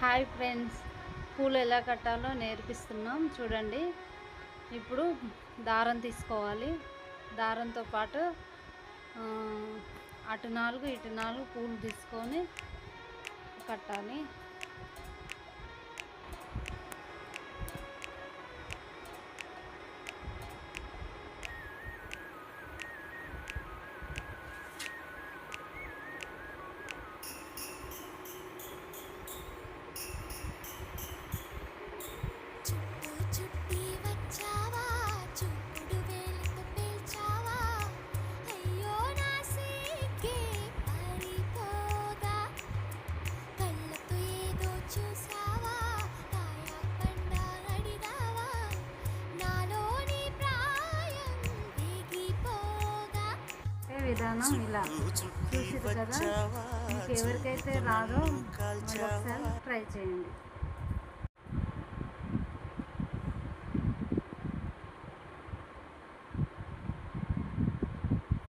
Hi friends, పూలు ఎలా కట్టాలో నేర్పిస్తున్నాం చూడండి. ఇప్పుడు దారం తీసుకోవాలి. దారంతో పాటు అటు 4 ఇటు 4 పూలు తీసుకొని కట్టాలి. విధానం ఇలా చూసిరు కదా. మీకు ఎవరికైతే రాదో ఒకసారి ట్రై చేయండి.